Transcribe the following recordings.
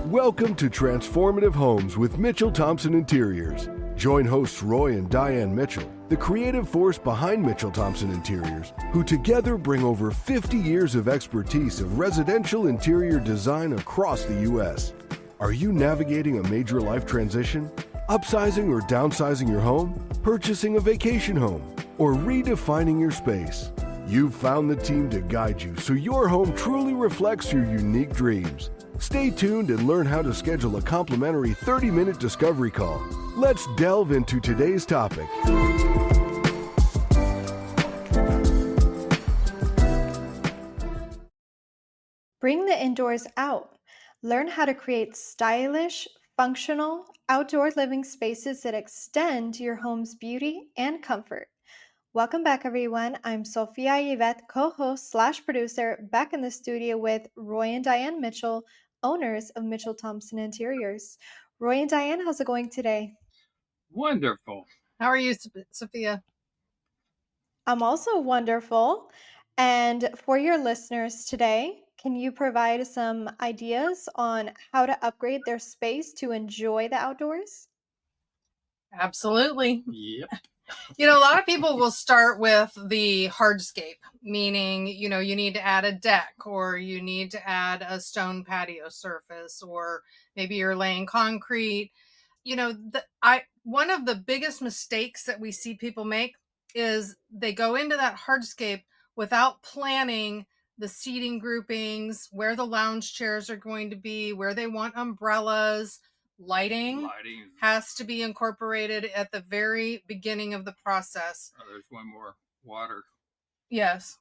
Welcome to Transformative Homes with Mitchell Thompson Interiors. Join hosts Roy and Diane Mitchell, the creative force behind Mitchell Thompson Interiors, who together bring over 50 years of expertise of residential interior design across the U.S. Are you navigating a major life transition? Upsizing or downsizing your home? Purchasing a vacation home? Or redefining your space? You've found the team to guide you so your home truly reflects your unique dreams. Stay tuned and learn how to schedule a complimentary 30-minute discovery call. Let's delve into today's topic. Bring the indoors out. Learn how to create stylish, functional, outdoor living spaces that extend your home's beauty and comfort. Welcome back, everyone. I'm Sophia Yvette, co-host / producer, back in the studio with Roy and Diane Mitchell, owners of Mitchell Thompson Interiors. Roy and Diane, how's it going today? Wonderful. How are you, Sophia? I'm also wonderful. And for your listeners today, can you provide some ideas on how to upgrade their space to enjoy the outdoors? Absolutely. Yep. A lot of people will start with the hardscape, meaning, you need to add a deck, or you need to add a stone patio surface, or maybe you're laying concrete. One of the biggest mistakes that we see people make is they go into that hardscape without planning the seating groupings, where the lounge chairs are going to be, where they want umbrellas. Lighting has to be incorporated at the very beginning of the process. Oh, there's one more. Water. Yes.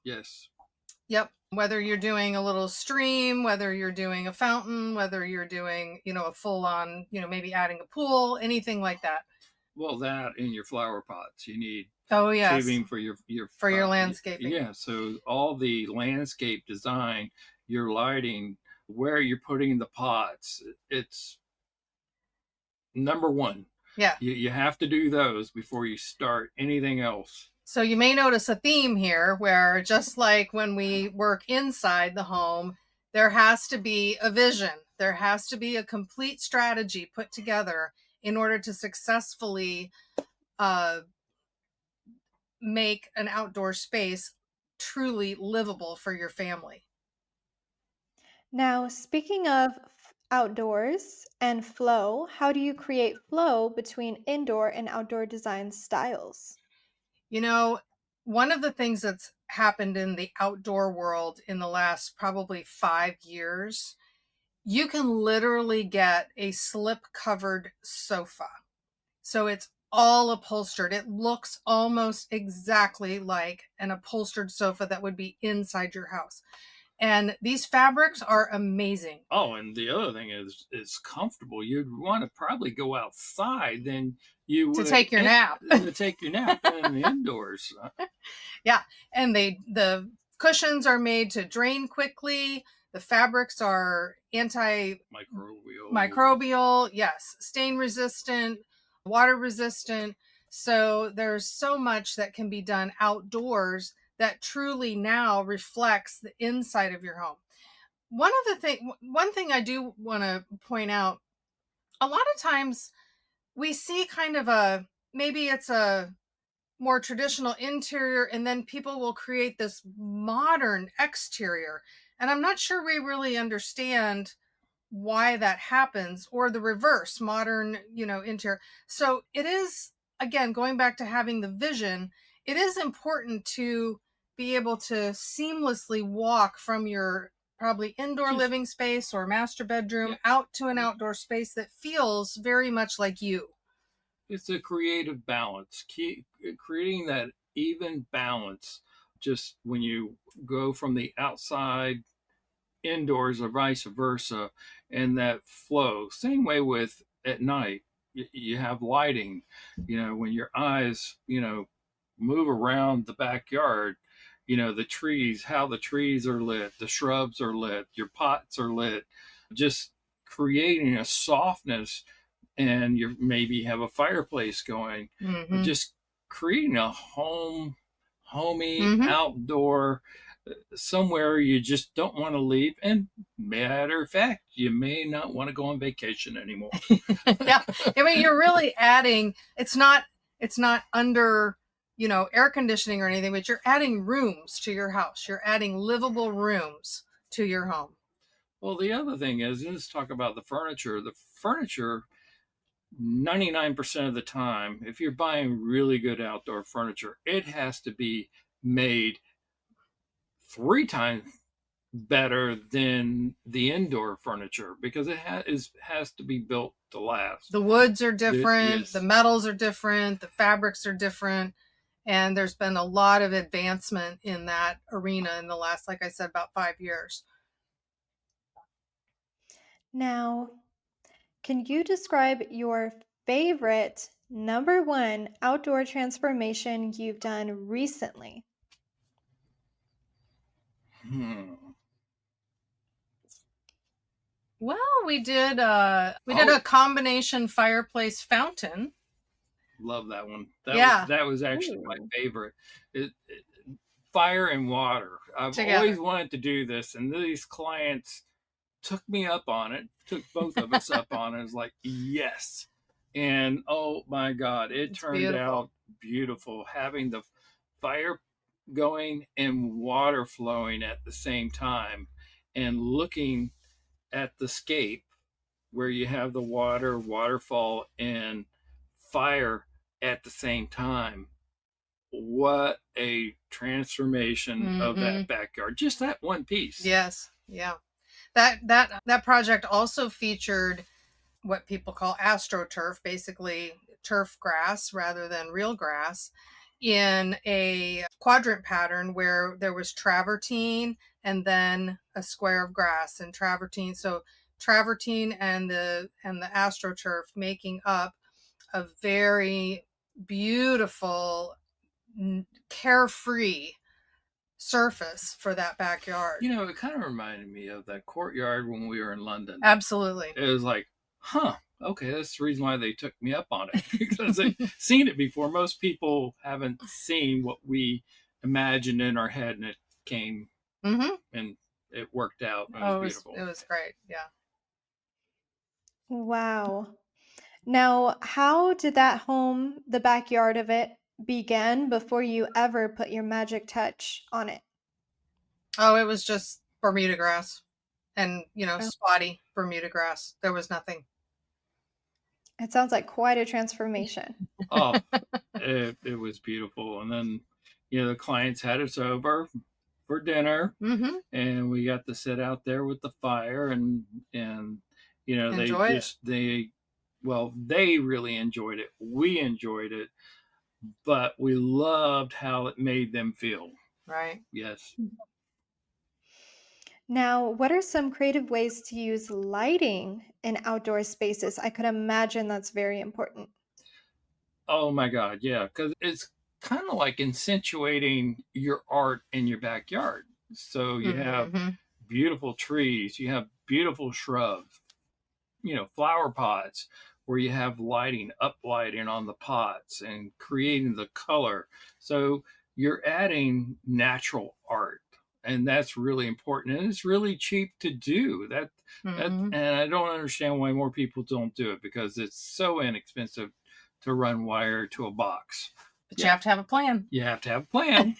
Yep. Whether you're doing a little stream, whether you're doing a fountain, whether you're doing, a full on, maybe adding a pool, anything like that. Well, that in your flower pots, you need paving for your landscaping. Yeah. So all the landscape design, your lighting, where you're putting the pots, it's number one. Yeah. You have to do those before you start anything else. So you may notice a theme here where, just like when we work inside the home, there has to be a vision. There has to be a complete strategy put together in order to successfully make an outdoor space truly livable for your family. Now, speaking of outdoors and flow, how do you create flow between indoor and outdoor design styles? One of the things that's happened in the outdoor world in the last probably 5 years, you can literally get a slip-covered sofa. So it's all upholstered. It looks almost exactly like an upholstered sofa that would be inside your house. And these fabrics are amazing. Oh, and the other thing is it's comfortable. You'd want to probably go outside than you would to take your nap. To take your nap in the indoors. Yeah, and the cushions are made to drain quickly. The fabrics are microbial, yes, stain resistant, water resistant. So there's so much that can be done outdoors that truly now reflects the inside of your home. One thing I do want to point out, a lot of times we see kind of maybe it's a more traditional interior, and then people will create this modern exterior. And I'm not sure we really understand why that happens, or the reverse, modern, interior. So it is, again, going back to having the vision, it is important to be able to seamlessly walk from your probably indoor living space or master bedroom out to an outdoor space that feels very much like you. It's a creative balance, creating that even balance. Just when you go from the outside indoors or vice versa, and that flow. Same way with at night. You have lighting, when your eyes, move around the backyard, the trees, how the trees are lit, the shrubs are lit, your pots are lit, just creating a softness. And you maybe have a fireplace going, just creating a homey outdoor somewhere you just don't want to leave. And matter of fact, you may not want to go on vacation anymore. Yeah. I mean, you're really adding, it's not under, air conditioning or anything, but you're adding rooms to your house. You're adding livable rooms to your home. Well, the other thing is, let's talk about the furniture. The furniture, 99% of the time, if you're buying really good outdoor furniture, it has to be made 3 times better than the indoor furniture because it has to be built to last. The woods are different, Yes. The metals are different, the fabrics are different, and there's been a lot of advancement in that arena in the last, like I said, about 5 years. Now, can you describe your favorite number one outdoor transformation you've done recently? Well, we did a combination fireplace fountain. Love that one. Yeah. That was actually my favorite. Fire and water. I've Together. always wanted to do this, and these clients took me up on it, took both of us up on it. It was like, yes. And oh my God, it turned out beautiful. Having the fire going and water flowing at the same time, and looking at the scape where you have the waterfall, and fire at the same time. What a transformation of that backyard. Just that one piece. Yes. Yeah. That project also featured what people call astroturf, basically turf grass rather than real grass, in a quadrant pattern where there was travertine and then a square of grass and travertine. So travertine and the astroturf making up a very beautiful, carefree surface for that backyard. It kind of reminded me of that courtyard when we were in London. Absolutely. It was like, okay, that's the reason why they took me up on it, because they've seen it before. Most people haven't seen what we imagined in our head, and it came and it worked out. It was beautiful. It was great. Yeah. Wow. Now, how did that home, the backyard of it, begin before you ever put your magic touch on it? Oh, it was just Bermuda grass and, spotty Bermuda grass. There was nothing. It sounds like quite a transformation. Oh, it was beautiful. And then, the clients had us over for dinner, and we got to sit out there with the fire, and they really enjoyed it. We enjoyed it, but we loved how it made them feel. Right. Yes. Now, what are some creative ways to use lighting in outdoor spaces? I could imagine that's very important. Oh my God, yeah, because it's kind of like accentuating your art in your backyard. So you have beautiful trees, you have beautiful shrubs, flower pots where you have uplighting on the pots and creating the color. So you're adding natural art, and that's really important. And it's really cheap to do that. And I don't understand why more people don't do it, because it's so inexpensive to run wire to a box. But you have to have a plan. You have to have a plan.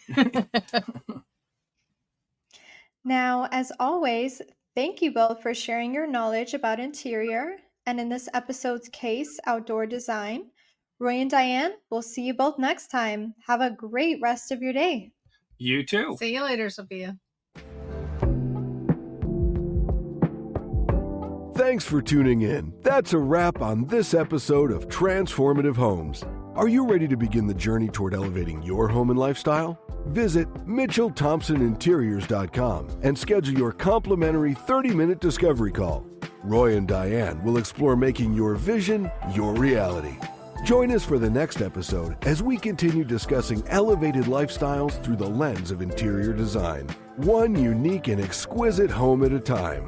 Now, as always, thank you both for sharing your knowledge about interior, and in this episode's case, outdoor design. Roy and Diane, we'll see you both next time. Have a great rest of your day. You too. See you later, Sophia. Thanks for tuning in. That's a wrap on this episode of Transformative Homes. Are you ready to begin the journey toward elevating your home and lifestyle? Visit MitchellThompsonInteriors.com and schedule your complimentary 30-minute discovery call. Roy and Diane will explore making your vision your reality. Join us for the next episode as we continue discussing elevated lifestyles through the lens of interior design, one unique and exquisite home at a time.